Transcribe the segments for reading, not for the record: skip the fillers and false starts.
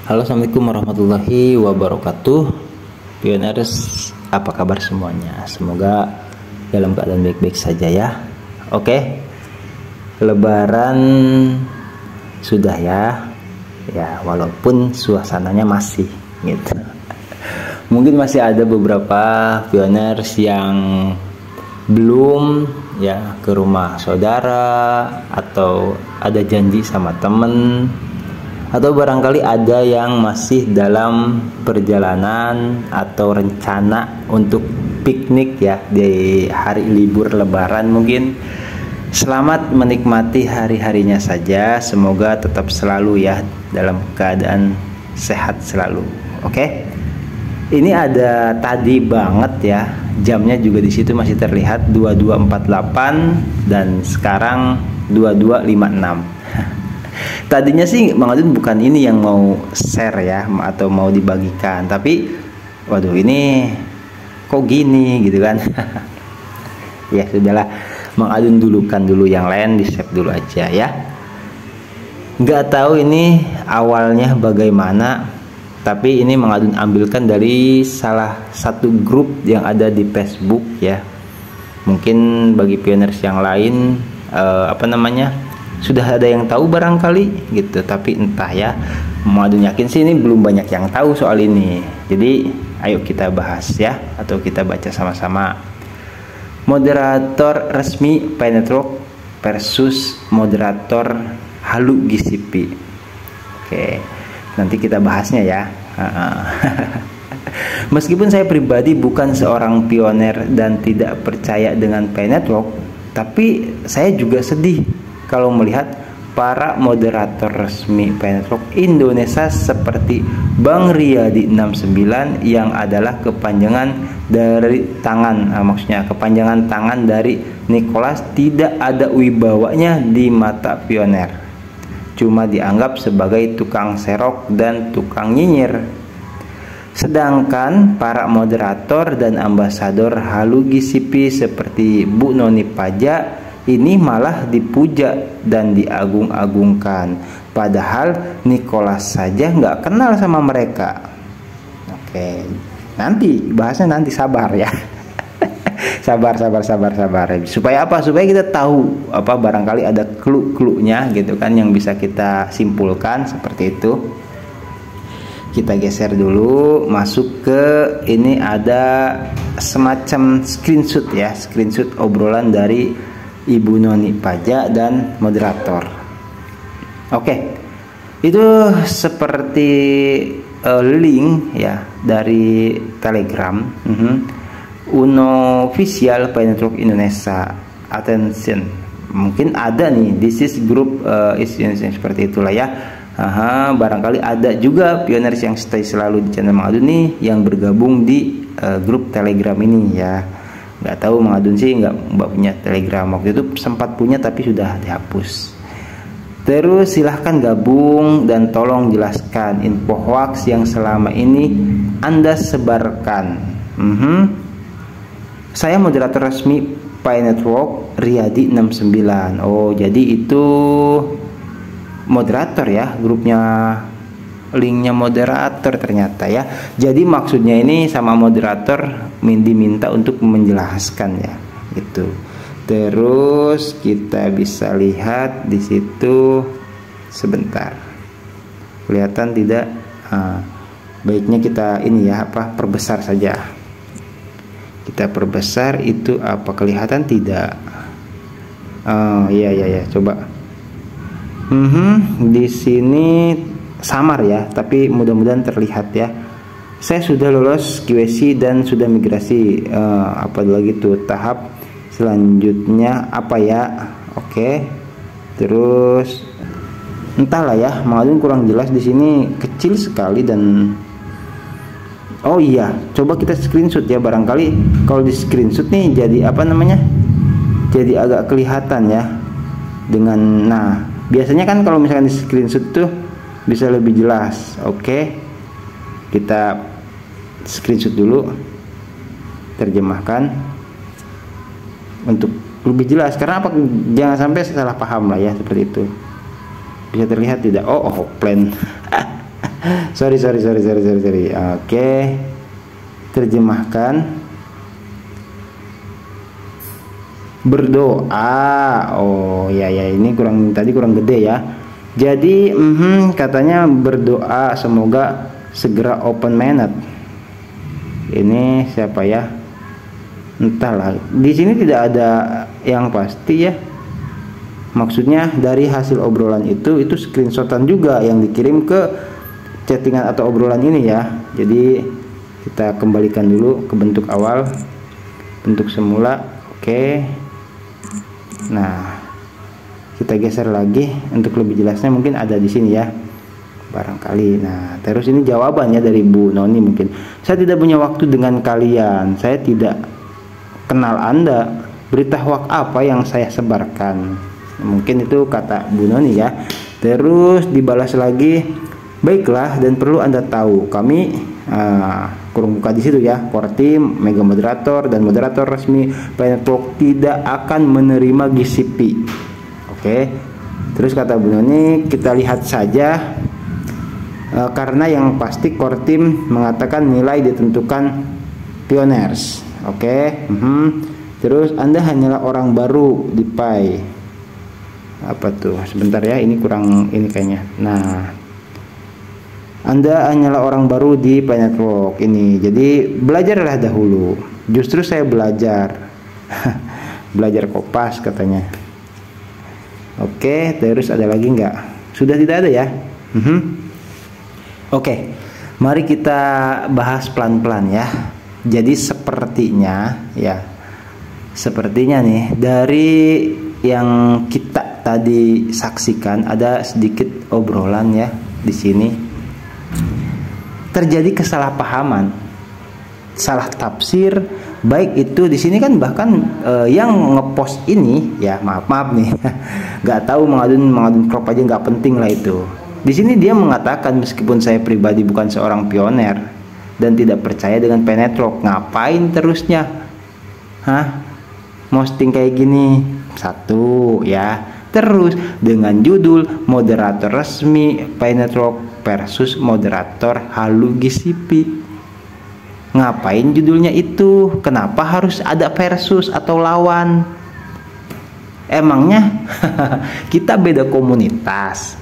Halo, assalamualaikum warahmatullahi wabarakatuh. Pioners, apa kabar semuanya? Semoga dalam keadaan baik-baik saja ya. Oke, Lebaran sudah ya. Ya, walaupun suasananya masih gitu. Mungkin masih ada beberapa pioners yang belum ya ke rumah saudara, atau ada janji sama temen, atau barangkali ada yang masih dalam perjalanan atau rencana untuk piknik ya di hari libur Lebaran. Mungkin selamat menikmati hari-harinya saja, semoga tetap selalu ya dalam keadaan sehat selalu. Oke, ini ada tadi banget ya, jamnya juga di situ masih terlihat 22.48 dan sekarang 22.56. Tadinya sih Mang Adun bukan ini yang mau share ya, atau mau dibagikan, tapi waduh ini kok gini gitu kan. Ya sudahlah, Mang Adun dulukan dulu yang lain, di save dulu aja ya. Nggak tahu ini awalnya bagaimana, tapi ini Mang Adun ambilkan dari salah satu grup yang ada di Facebook ya. Mungkin bagi pioners yang lain sudah ada yang tahu barangkali gitu, tapi entah ya. Mang Adun yakin sih ini belum banyak yang tahu soal ini. Jadi ayo kita bahas ya, atau kita baca sama-sama. Moderator resmi Pai Network versus moderator Halu GCP. Oke, nanti kita bahasnya ya. Meskipun saya pribadi bukan seorang pioner dan tidak percaya dengan Pai Network, tapi saya juga sedih kalau melihat para moderator resmi Pai Network Indonesia seperti Bang Riyadi 69 yang adalah kepanjangan dari tangan, maksudnya kepanjangan tangan dari Nicholas, tidak ada wibawanya di mata pioner, cuma dianggap sebagai tukang serok dan tukang nyinyir. Sedangkan para moderator dan ambasador Halu GCP seperti Bu Noni Paja ini malah dipuja dan diagung-agungkan, padahal Nicholas saja nggak kenal sama mereka. Oke, nanti bahasnya, nanti sabar ya. sabar. Supaya apa? Supaya kita tahu apa, barangkali ada clue-cluenya gitu kan yang bisa kita simpulkan seperti itu. Kita geser dulu, masuk ke ini, ada semacam screenshot ya, screenshot obrolan dari Ibu Noni Paja dan moderator. Oke, itu seperti link ya dari Telegram. Uno official Pai Network Indonesia, attention. Mungkin ada nih, this is group seperti itulah ya. Barangkali ada juga pioners yang stay selalu di channel Mang Adun nih yang bergabung di grup Telegram ini ya. Nggak tahu, Mang Adun sih nggak punya Telegram, waktu itu sempat punya tapi sudah dihapus. Terus silahkan gabung dan tolong jelaskan info hoax yang selama ini Anda sebarkan. Saya moderator resmi Pai Network Riyadi 69. Oh, jadi itu moderator ya, grupnya, linknya moderator ternyata ya. Jadi maksudnya ini sama moderator diminta untuk menjelaskan ya gitu. Terus kita bisa lihat di situ, sebentar, kelihatan tidak? Baiknya kita ini ya, perbesar saja. Kita perbesar, itu apa, kelihatan tidak? Iya, coba. Di sini samar ya, tapi mudah-mudahan terlihat ya. Saya sudah lolos QC dan sudah migrasi. Apa lagi tuh tahap selanjutnya apa ya? Oke. Terus entahlah ya, Mang Adun kurang jelas di sini, kecil sekali. Dan oh iya, coba kita screenshot ya, barangkali kalau di screenshot nih jadi apa namanya? Jadi agak kelihatan ya dengan, nah, biasanya kan kalau misalkan di screenshot tuh bisa lebih jelas. Oke, kita screenshot dulu, terjemahkan untuk lebih jelas. Karena apa? Jangan sampai salah paham lah ya, seperti itu. Bisa terlihat tidak? Oh, plan. sorry. Oke, terjemahkan. Berdoa. Oh ya, ini tadi kurang gede ya. Jadi katanya berdoa semoga segera open mainnet. Ini siapa ya? Entahlah. Di sini tidak ada yang pasti ya. Maksudnya dari hasil obrolan itu screenshotan juga yang dikirim ke chattingan atau obrolan ini ya. Jadi kita kembalikan dulu ke bentuk awal, bentuk semula. Oke. Nah, kita geser lagi untuk lebih jelasnya, mungkin ada di sini ya barangkali. Nah, terus ini jawabannya dari Bu Noni. Mungkin saya tidak punya waktu dengan kalian, saya tidak kenal Anda, berita hoax apa yang saya sebarkan. Mungkin itu kata Bu Noni ya. Terus dibalas lagi, baiklah, dan perlu Anda tahu kami kurung buka di situ ya, core team, mega moderator dan moderator resmi Planet Talk tidak akan menerima GCP. Oke. Terus kata Bu Noni, kita lihat saja karena yang pasti core team mengatakan nilai ditentukan pioneers. Oke. Terus Anda hanyalah orang baru di Pi. Apa tuh? Sebentar ya, ini kurang ini kayaknya. Nah, Anda hanyalah orang baru di Planet Walk ini. Jadi belajarlah dahulu. Justru saya belajar. Belajar Kopas katanya. Oke, terus ada lagi nggak? Sudah tidak ada ya? Oke, mari kita bahas pelan-pelan ya. Jadi sepertinya nih dari yang kita tadi saksikan ada sedikit obrolan ya di sini. Terjadi kesalahpahaman, salah tafsir, baik itu di sini kan bahkan yang ngepost ini ya, maaf nih, nggak tahu mengadun crop aja nggak penting lah itu. Di sini dia mengatakan meskipun saya pribadi bukan seorang pioner dan tidak percaya dengan Penetrok, ngapain terusnya? Posting kayak gini satu ya. Terus dengan judul moderator resmi Penetrok versus moderator Halu GCP. Ngapain judulnya itu? Kenapa harus ada versus atau lawan? Emangnya kita beda komunitas?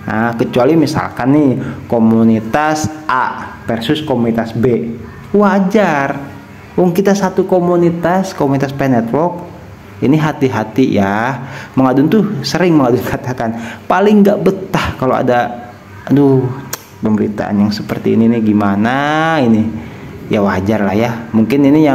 Nah, kecuali misalkan nih komunitas A versus komunitas B, wajar. Kita satu komunitas Penetrok. Ini hati-hati ya. Mengadun tuh sering katakan paling nggak betah kalau ada pemberitaan yang seperti ini nih, gimana ini. Ya wajar lah ya. Mungkin ini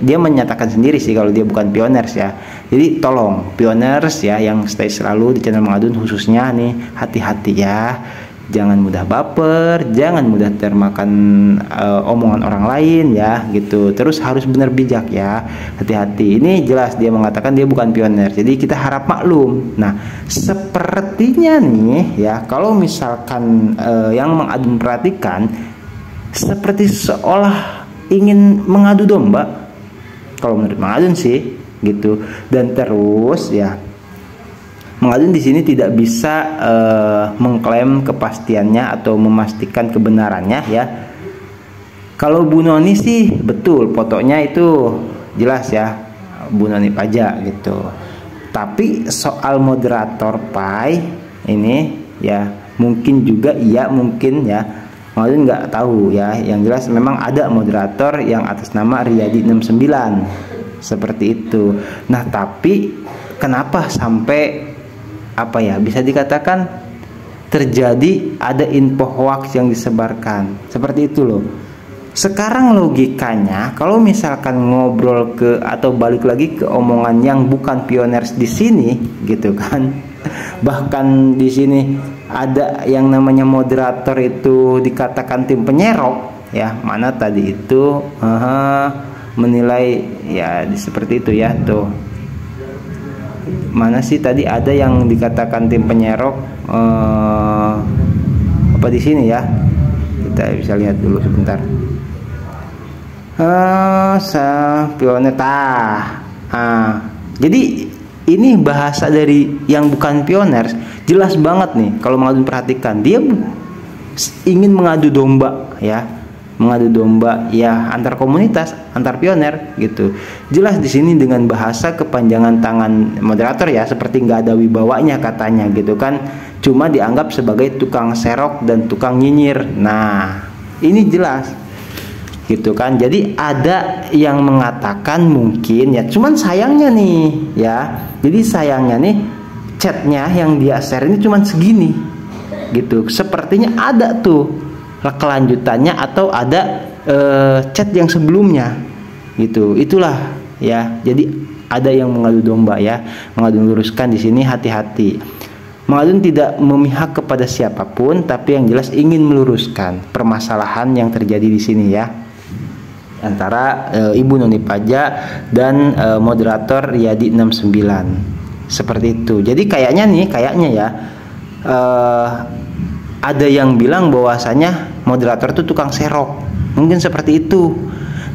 dia menyatakan sendiri sih kalau dia bukan pioners ya. Jadi tolong pioners ya yang stay selalu di channel Mengadun khususnya nih, hati-hati ya. Jangan mudah baper, jangan mudah termakan omongan orang lain ya gitu. Terus harus benar bijak ya, hati-hati. Ini jelas dia mengatakan dia bukan pioner, jadi kita harap maklum. Nah, sepertinya nih ya, kalau misalkan yang Mengadun perhatikan, seperti seolah ingin mengadu domba. Kalau menurut Mengadun sih gitu. Dan terus ya, Mengadun di sini tidak bisa mengklaim kepastiannya atau memastikan kebenarannya ya. Kalau Bu Noni sih betul, fotonya itu jelas ya, Bu Noni pajak gitu. Tapi soal moderator Pi ini ya, mungkin juga iya, mungkin ya. Mengadun nggak tahu ya. Yang jelas memang ada moderator yang atas nama Riyadi 69 seperti itu. Nah, tapi kenapa sampai bisa dikatakan terjadi ada info hoax yang disebarkan seperti itu loh. Sekarang logikanya kalau misalkan ngobrol atau balik lagi ke omongan yang bukan pioners di sini gitu kan, bahkan di sini ada yang namanya moderator itu dikatakan tim penyerok ya, mana tadi itu menilai ya seperti itu ya tuh. Mana sih tadi ada yang dikatakan tim penyerok di sini ya, kita bisa lihat dulu sebentar. Pioner jadi ini bahasa dari yang bukan pioners jelas banget nih. Kalau Mengadun perhatikan, dia ingin mengadu domba ya, mengadu domba ya antar komunitas, antar pioner gitu. Jelas di sini dengan bahasa kepanjangan tangan moderator ya, seperti nggak ada wibawanya katanya gitu kan, cuma dianggap sebagai tukang serok dan tukang nyinyir. Nah ini jelas gitu kan. Jadi ada yang mengatakan mungkin ya, cuman sayangnya nih ya, jadi sayangnya nih chatnya yang dia share ini cuman segini gitu. Sepertinya ada tuh kelanjutannya atau ada chat yang sebelumnya gitu. Itulah ya, jadi ada yang mengadu domba ya. Mengadu luruskan di sini, hati-hati. Mengadu tidak memihak kepada siapapun, tapi yang jelas ingin meluruskan permasalahan yang terjadi di sini ya, antara Ibu Noni Paja dan moderator Riyadi 69 seperti itu. Jadi kayaknya ya ada yang bilang bahwasanya moderator itu tukang serok, mungkin seperti itu.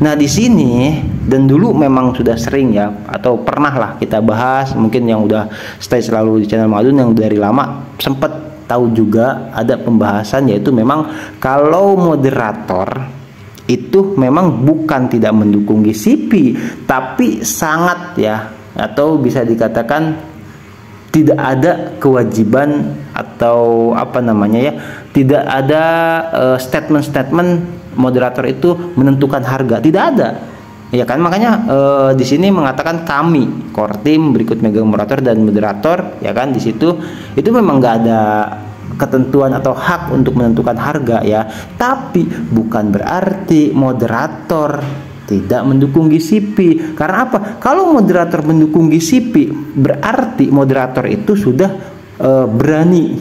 Nah di sini, dan dulu memang sudah sering ya, atau pernah lah kita bahas, mungkin yang udah stay selalu di channel Madun yang dari lama sempat tahu juga ada pembahasan, yaitu memang kalau moderator itu memang bukan tidak mendukung GCP, tapi sangat ya, atau bisa dikatakan tidak ada kewajiban atau apa namanya ya, tidak ada statement-statement moderator itu menentukan harga, tidak ada ya kan. Makanya di sini mengatakan kami core team berikut megang moderator dan moderator ya kan, di situ itu memang nggak ada ketentuan atau hak untuk menentukan harga ya, tapi bukan berarti moderator tidak mendukung GCP. Karena apa? Kalau moderator mendukung GCP berarti moderator itu sudah berani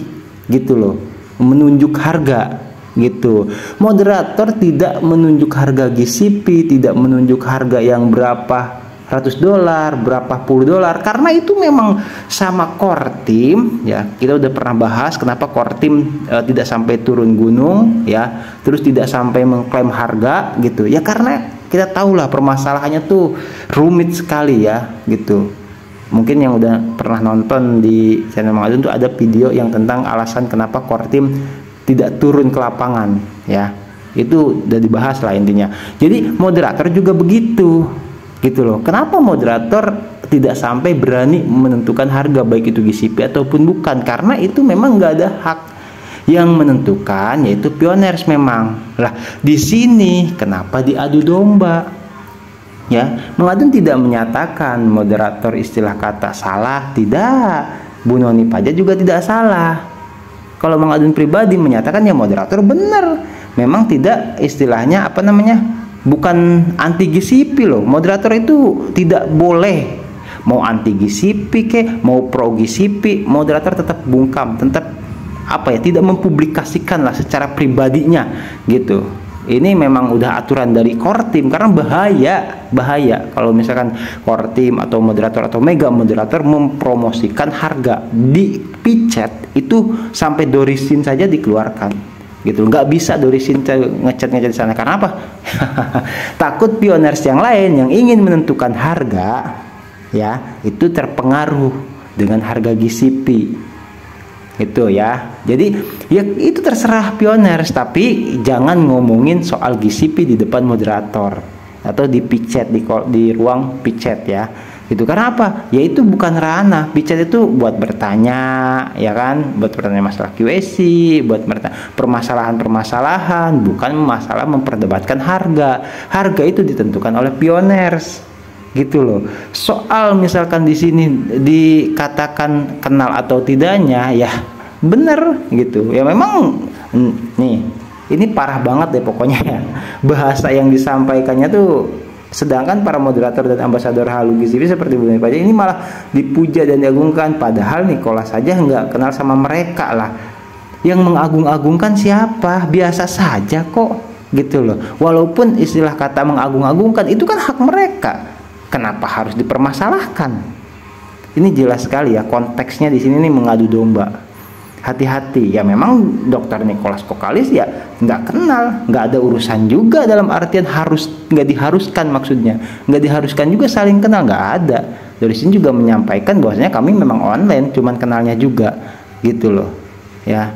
gitu loh menunjuk harga gitu. Moderator tidak menunjuk harga GCP, tidak menunjuk harga yang berapa $100, berapa puluh dolar, karena itu memang sama core team ya. Kita udah pernah bahas kenapa core team tidak sampai turun gunung ya, terus tidak sampai mengklaim harga gitu ya, karena kita tahulah permasalahannya tuh rumit sekali ya gitu. Mungkin yang udah pernah nonton di channel Mang Adun tuh ada video yang tentang alasan kenapa core team tidak turun ke lapangan ya, itu udah dibahas lah intinya. Jadi moderator juga begitu gitu loh. Kenapa moderator tidak sampai berani menentukan harga baik itu GCP ataupun bukan, karena itu memang nggak ada hak. Yang menentukan yaitu pioners memang. Lah di sini kenapa diadu domba ya? Mang Adun tidak menyatakan moderator istilah kata salah, tidak. Bu Noni Paja juga tidak salah. Kalau Mang Adun pribadi menyatakan ya moderator benar, memang tidak istilahnya apa namanya, bukan anti GCP loh. Moderator itu tidak boleh mau anti GCP ke mau pro GCP, moderator tetap bungkam, tetap apa ya, tidak mempublikasikan lah secara pribadinya gitu. Ini memang udah aturan dari core team, karena bahaya kalau misalkan core team atau moderator atau mega moderator mempromosikan harga di pichat itu sampai dorisin saja dikeluarkan gitu. Nggak bisa dorisin ngechat di sana, karena apa? Takut pioners yang lain yang ingin menentukan harga ya itu terpengaruh dengan harga GCP itu ya. Jadi ya itu terserah pioners, tapi jangan ngomongin soal GCP di depan moderator atau di pichat, di ruang pichat ya gitu. Karena apa? Ya itu bukan ranah pichat, itu buat bertanya ya kan, buat bertanya masalah QAC, buat permasalahan-permasalahan, bukan masalah memperdebatkan harga. Harga itu ditentukan oleh pioners gitu loh. Soal misalkan di sini dikatakan kenal atau tidaknya ya bener gitu ya, memang nih ini parah banget deh pokoknya ya, bahasa yang disampaikannya tuh. Sedangkan para moderator dan ambasador halu GCP seperti Bu Noni Paja ini malah dipuja dan diagungkan, padahal Nicholas saja nggak kenal sama mereka lah. Yang mengagung-agungkan siapa? Biasa saja kok gitu loh. Walaupun istilah kata mengagung-agungkan itu kan hak mereka, kenapa harus dipermasalahkan? Ini jelas sekali ya konteksnya di sini nih, mengadu domba. Hati-hati ya, memang Dr. Nicholas Kokalis ya nggak kenal, nggak ada urusan juga dalam artian harus, nggak diharuskan, maksudnya nggak diharuskan juga saling kenal, nggak ada. Dari sini juga menyampaikan bahwasanya kami memang online, cuman kenalnya juga gitu loh ya.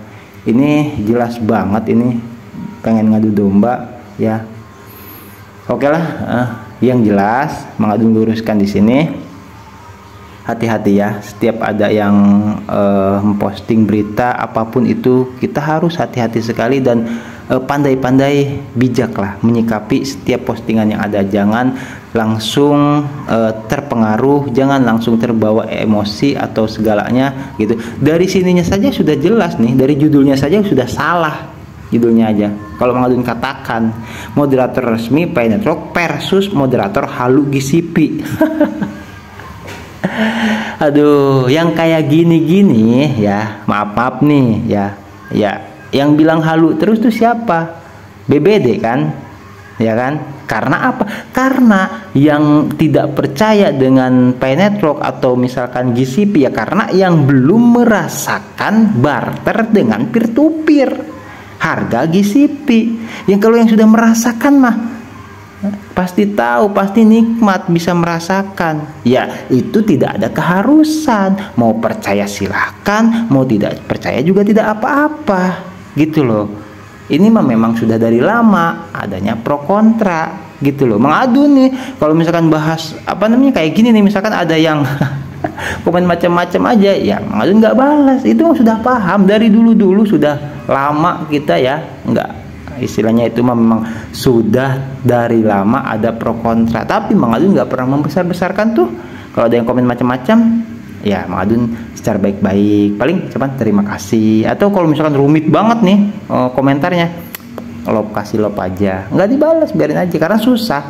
ini jelas banget ini pengen ngadu domba ya. Oke lah, yang jelas Mang Adun luruskan di sini, hati-hati ya, setiap ada yang memposting berita apapun itu kita harus hati-hati sekali dan pandai-pandai bijak lah menyikapi setiap postingan yang ada. Jangan langsung terpengaruh, jangan langsung terbawa emosi atau segalanya gitu. Dari sininya saja sudah jelas nih, dari judulnya saja sudah salah judulnya aja. Kalau Mang Adun katakan moderator resmi Paynetrok versus moderator halu GCP. Aduh, yang kayak gini-gini ya, maaf nih ya, yang bilang halu terus tuh siapa? BBD kan, ya kan? Karena apa? Karena yang tidak percaya dengan Paynetrok atau misalkan GCP ya karena yang belum merasakan barter dengan peer to peer harga GCP. Yang kalau yang sudah merasakan mah pasti tahu, pasti nikmat, bisa merasakan. Ya, itu tidak ada keharusan. Mau percaya silahkan, mau tidak percaya juga tidak apa-apa. Gitu loh. Ini mah memang sudah dari lama adanya pro kontra. Gitu loh. Mang Adun nih, kalau misalkan bahas apa namanya kayak gini nih, misalkan ada yang komen macam-macam aja, ya Mang Adun nggak balas. Itu sudah paham dari dulu-dulu, sudah lama kita ya nggak. Istilahnya itu memang sudah dari lama ada pro kontra, tapi Mang Adun nggak pernah membesar-besarkan tuh. Kalau ada yang komen macam-macam, ya Mang Adun secara baik-baik paling cuman terima kasih, atau kalau misalkan rumit banget nih komentarnya, kasih love aja, nggak dibalas, biarin aja karena susah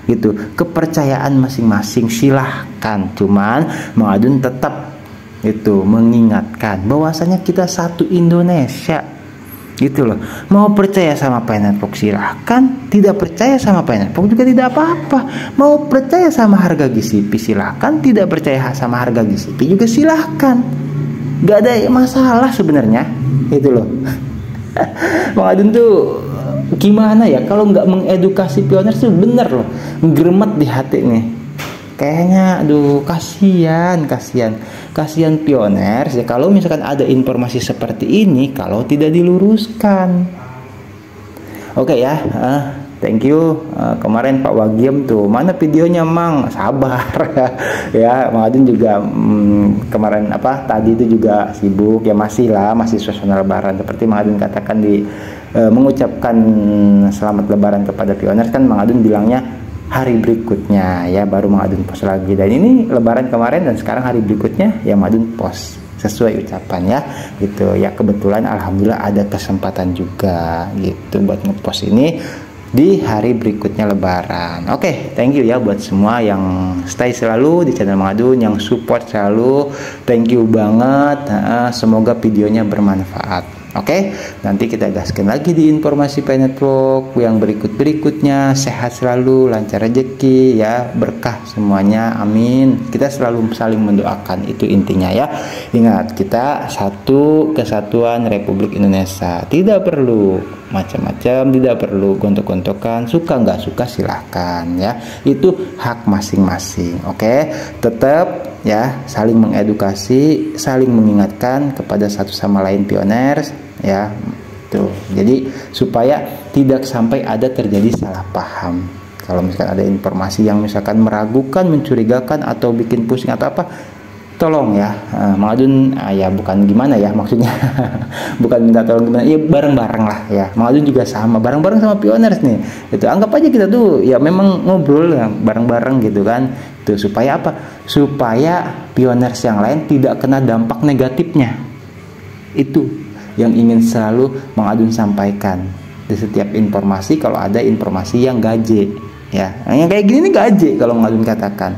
gitu. Kepercayaan masing-masing silahkan, cuman Mang Adun tetap itu mengingatkan bahwasanya kita satu Indonesia gitu loh. Mau percaya sama Paynetrok silahkan, tidak percaya sama Paynetrok juga tidak apa-apa. Mau percaya sama harga GCP silahkan, tidak percaya sama harga GCP juga silahkan, gak ada masalah sebenarnya gitu loh. Mang Adun tuh gimana ya, kalau nggak mengedukasi pioner tuh bener loh, geremet di hati nih kayaknya. Aduh, kasihan pioner ya kalau misalkan ada informasi seperti ini kalau tidak diluruskan. Oke ya, thank you. Kemarin Pak Wagiem tuh, mana videonya Mang? Sabar ya. Mang Adun juga kemarin tadi itu juga sibuk ya, masih suasana lebaran seperti Mang Adun katakan di mengucapkan selamat lebaran kepada pioner kan. Mang Adun bilangnya hari berikutnya ya, baru Mang Adun post lagi. Dan ini lebaran kemarin dan sekarang hari berikutnya ya Mang Adun post sesuai ucapan ya gitu ya. Kebetulan alhamdulillah ada kesempatan juga gitu buat ngepost ini di hari berikutnya lebaran. Oke, thank you ya buat semua yang stay selalu di channel Mang Adun, yang support selalu, thank you banget. Semoga videonya bermanfaat. Oke, nanti kita gaskan lagi di informasi Paynetrok yang berikutnya. Sehat selalu, lancar rezeki ya, berkah semuanya, amin. Kita selalu saling mendoakan, itu intinya ya. Ingat, kita satu kesatuan Republik Indonesia. Tidak perlu macam-macam, tidak perlu gontok-gontokan, suka nggak suka silahkan ya, itu hak masing-masing. Oke, tetap ya saling mengedukasi, saling mengingatkan kepada satu sama lain pioners ya tuh. Jadi supaya tidak sampai ada terjadi salah paham. Kalau misalkan ada informasi yang misalkan meragukan, mencurigakan atau bikin pusing atau apa, tolong ya Mang Adun ya, bukan gimana ya maksudnya bukan minta tolong gimana ya, bareng-bareng lah ya. Mang Adun juga sama, bareng-bareng sama pioners nih itu. Anggap aja kita tuh ya memang ngobrol ya, bareng-bareng gitu kan tuh. Supaya apa? Supaya pioners yang lain tidak kena dampak negatifnya. Itu yang ingin selalu Mang Adun sampaikan di setiap informasi. Kalau ada informasi yang gaje ya, yang kayak gini nih gaje kalau Mang Adun katakan.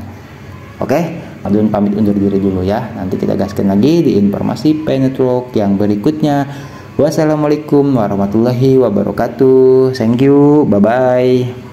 Oke, Mang Adun pamit undur diri dulu ya. Nanti kita gaskan lagi di informasi Paynetrok yang berikutnya. Wassalamualaikum warahmatullahi wabarakatuh. Thank you, bye bye.